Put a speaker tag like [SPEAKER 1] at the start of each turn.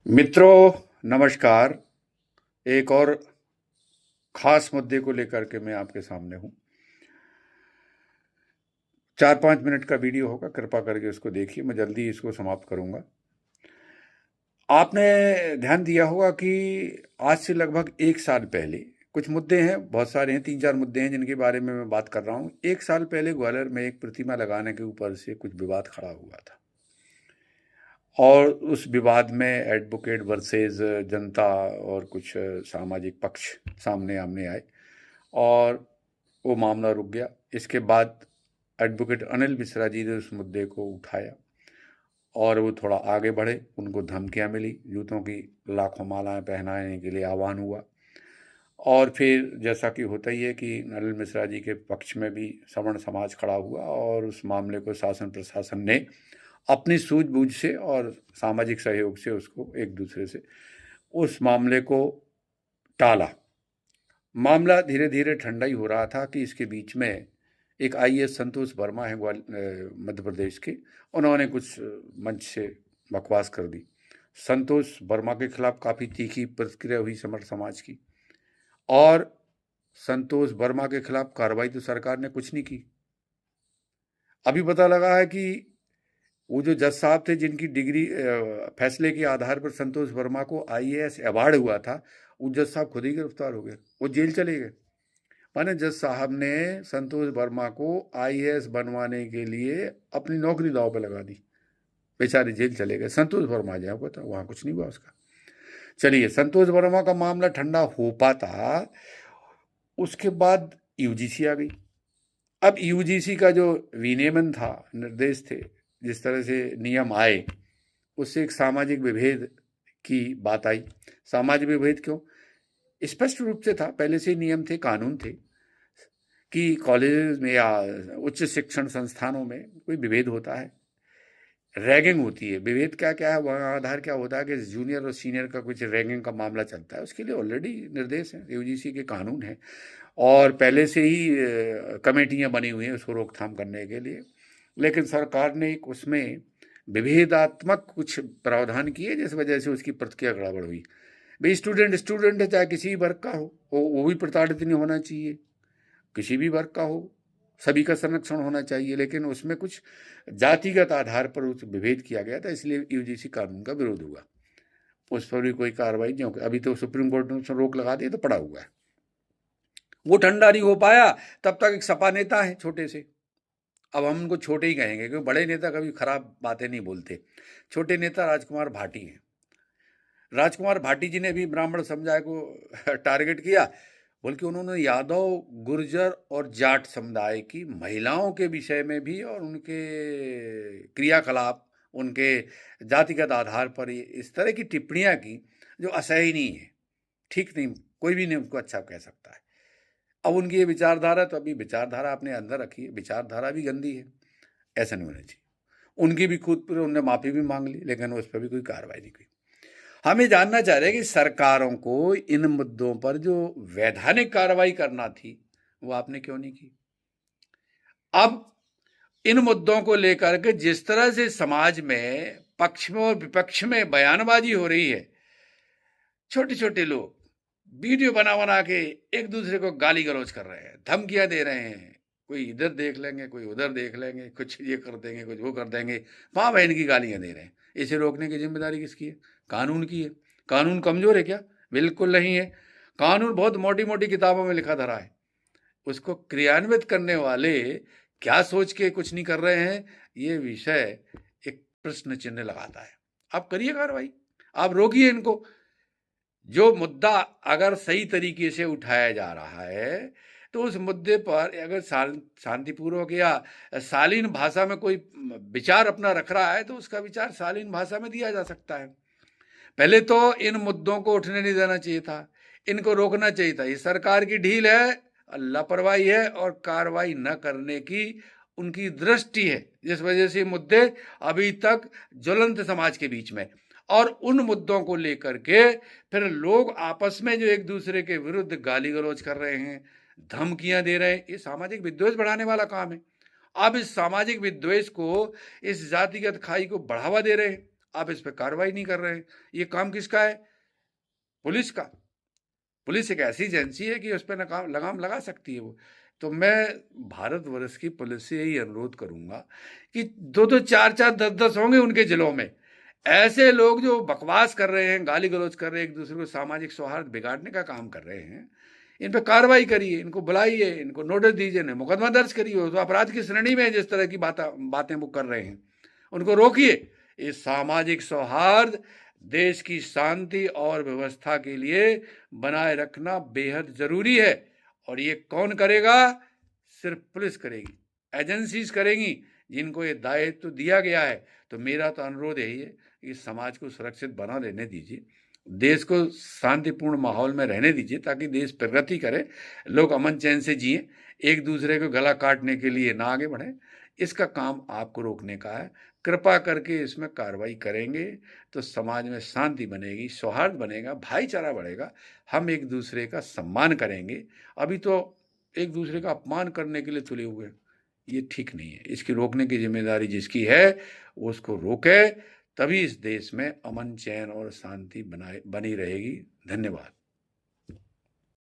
[SPEAKER 1] मित्रों, नमस्कार। एक और खास मुद्दे को लेकर के मैं आपके सामने हूँ। 4-5 मिनट का वीडियो होगा, कृपा करके उसको देखिए। मैं जल्दी इसको समाप्त करूँगा। आपने ध्यान दिया होगा कि आज से लगभग 1 साल पहले कुछ मुद्दे हैं, बहुत सारे हैं, 3-4 मुद्दे हैं जिनके बारे में मैं बात कर रहा हूँ। 1 साल पहले ग्वालियर में एक प्रतिमा लगाने के ऊपर से कुछ विवाद खड़ा हुआ था और उस विवाद में एडवोकेट वर्सेस जनता और कुछ सामाजिक पक्ष सामने आमने आए और वो मामला रुक गया। इसके बाद एडवोकेट अनिल मिश्रा जी ने उस मुद्दे को उठाया और वो थोड़ा आगे बढ़े। उनको धमकियां मिली, जूतों की लाखों मालाएं पहनाने के लिए आह्वान हुआ और फिर जैसा कि होता ही है कि अनिल मिश्रा जी के पक्ष में भी सवर्ण समाज खड़ा हुआ और उस मामले को शासन प्रशासन ने अपनी सूझबूझ से और सामाजिक सहयोग से उसको एक दूसरे से उस मामले को टाला। मामला धीरे धीरे ठंडा ही हो रहा था कि इसके बीच में एक आईएएस संतोष वर्मा है मध्य प्रदेश के, उन्होंने कुछ मंच से बकवास कर दी। संतोष वर्मा के खिलाफ काफ़ी तीखी प्रतिक्रिया हुई समर समाज की और संतोष वर्मा के खिलाफ कार्रवाई तो सरकार ने कुछ नहीं की। अभी पता लगा है कि वो जो जज साहब थे जिनकी डिग्री फैसले के आधार पर संतोष वर्मा को आईएएस अवार्ड हुआ था, वो जज साहब खुद ही गिरफ्तार हो गए, वो जेल चले गए। माने जज साहब ने संतोष वर्मा को आईएएस बनवाने के लिए अपनी नौकरी दांव पे लगा दी, बेचारे जेल चले गए। संतोष वर्मा जहाँ को था वहाँ कुछ नहीं हुआ उसका। चलिए, संतोष वर्मा का मामला ठंडा हो पाता, उसके बाद यूजीसी आ गई। अब यूजीसी का जो विनियमन था, निर्देश थे, जिस तरह से नियम आए, उससे एक सामाजिक विभेद की बात आई। सामाजिक विभेद क्यों? स्पष्ट रूप से था, पहले से नियम थे, कानून थे कि कॉलेज में या उच्च शिक्षण संस्थानों में कोई विभेद होता है, रैगिंग होती है। विभेद क्या क्या है, वहाँ आधार क्या होता है कि जूनियर और सीनियर का कुछ रैगिंग का मामला चलता है, उसके लिए ऑलरेडी निर्देश हैं, यूजीसी के कानून हैं और पहले से ही कमेटियाँ बनी हुई हैं उसको रोकथाम करने के लिए। लेकिन सरकार ने एक उसमें विभेदात्मक कुछ प्रावधान किए जिस वजह से उसकी प्रतिक्रिया गड़बड़ हुई। भाई, स्टूडेंट स्टूडेंट है, चाहे किसी भी वर्ग का हो, वो भी प्रताड़ित नहीं होना चाहिए, किसी भी वर्ग का हो, सभी का संरक्षण होना चाहिए। लेकिन उसमें कुछ जातिगत आधार पर उस विभेद किया गया था, इसलिए यूजीसी कानून का विरोध हुआ। उस पर भी कोई कार्रवाई नहीं होगी। अभी तो सुप्रीम कोर्ट ने उसमें रोक लगा दी, तो पड़ा हुआ है, वो ठंडा नहीं हो पाया। तब तक एक सपा नेता है छोटे से, अब हम उनको छोटे ही कहेंगे क्योंकि बड़े नेता कभी खराब बातें नहीं बोलते। छोटे नेता राजकुमार भाटी हैं। राजकुमार भाटी जी ने भी ब्राह्मण समुदाय को टारगेट किया, बल्कि उन्होंने यादव, गुर्जर और जाट समुदाय की महिलाओं के विषय में भी और उनके क्रियाकलाप, उनके जातिगत आधार पर इस तरह की टिप्पणियां की जो असहनीय है, ठीक नहीं, कोई भी नहीं उनको अच्छा कह सकता है। अब उनकी ये विचारधारा, तो अभी विचारधारा अपने अंदर रखी है, विचारधारा भी गंदी है, ऐसा नहीं होना चाहिए। उनकी भी खुद पर उन्होंने माफ़ी भी मांग ली, लेकिन उस पर भी कोई कार्रवाई नहीं की। हम ये जानना चाह रहे हैं कि सरकारों को इन मुद्दों पर जो वैधानिक कार्रवाई करना थी, वो आपने क्यों नहीं की? अब इन मुद्दों को लेकर के जिस तरह से समाज में पक्ष में और विपक्ष में बयानबाजी हो रही है, छोटे छोटे लोग वीडियो बना बना के एक दूसरे को गाली गलौज कर रहे हैं, धमकियां दे रहे हैं, कोई इधर देख लेंगे, कोई उधर देख लेंगे, कुछ ये कर देंगे, कुछ वो कर देंगे, माँ बहन की गालियां दे रहे हैं। इसे रोकने की जिम्मेदारी किसकी है? कानून की है। कानून कमजोर है क्या? बिल्कुल नहीं है। कानून बहुत मोटी मोटी किताबों में लिखा धरा है, उसको क्रियान्वित करने वाले क्या सोच के कुछ नहीं कर रहे हैं, ये विषय एक प्रश्न चिन्ह लगाता है। आप करिए कार्रवाई, आप रोकिए इनको। जो मुद्दा अगर सही तरीके से उठाया जा रहा है, तो उस मुद्दे पर अगर शांतिपूर्वक या शालीन भाषा में कोई विचार अपना रख रहा है, तो उसका विचार शालीन भाषा में दिया जा सकता है। पहले तो इन मुद्दों को उठने नहीं देना चाहिए था, इनको रोकना चाहिए था। ये सरकार की ढील है, लापरवाही है और कार्रवाई न करने की उनकी दृष्टि है, जिस वजह से मुद्दे अभी तक ज्वलंत समाज के बीच में, और उन मुद्दों को लेकर के फिर लोग आपस में जो एक दूसरे के विरुद्ध गाली गलौज कर रहे हैं, धमकियां दे रहे हैं, ये सामाजिक विद्वेष बढ़ाने वाला काम है। अब इस सामाजिक विद्वेष को, इस जातिगत खाई को बढ़ावा दे रहे हैं। आप इस पर कार्रवाई नहीं कर रहे हैं। ये काम किसका है? पुलिस का। पुलिस एक ऐसी एजेंसी है कि उस पर लगाम लगा सकती है वो। तो मैं भारतवर्ष की पुलिस से यही अनुरोध करूंगा कि 2-2, 4-4, 10-10 होंगे उनके जिलों में ऐसे लोग जो बकवास कर रहे हैं, गाली गलौज कर रहे हैं, एक दूसरे को सामाजिक सौहार्द बिगाड़ने का काम कर रहे हैं, इन पर कार्रवाई करिए, इनको बुलाइए, इनको नोटिस दीजिए, मुकदमा दर्ज करिए। वो तो अपराध की श्रेणी में है जिस तरह की बातें वो कर रहे हैं, उनको रोकिए। इस सामाजिक सौहार्द देश की शांति और व्यवस्था के लिए बनाए रखना बेहद जरूरी है। और ये कौन करेगा? सिर्फ पुलिस करेगी, एजेंसीज करेंगी जिनको ये दायित्व दिया गया है। तो मेरा तो अनुरोध यही है कि समाज को सुरक्षित बना रहने दीजिए, देश को शांतिपूर्ण माहौल में रहने दीजिए, ताकि देश प्रगति करे, लोग अमन चैन से जिए, एक दूसरे को गला काटने के लिए ना आगे बढ़े। इसका काम आपको रोकने का है। कृपा करके इसमें कार्रवाई करेंगे तो समाज में शांति बनेगी, सौहार्द बनेगा, भाईचारा बढ़ेगा, हम एक दूसरे का सम्मान करेंगे। अभी तो एक दूसरे का अपमान करने के लिए तुले हुए हैं, ये ठीक नहीं है। इसकी रोकने की जिम्मेदारी जिसकी है वो उसको रोके, तभी इस देश में अमन चैन और शांति बनी रहेगी। धन्यवाद।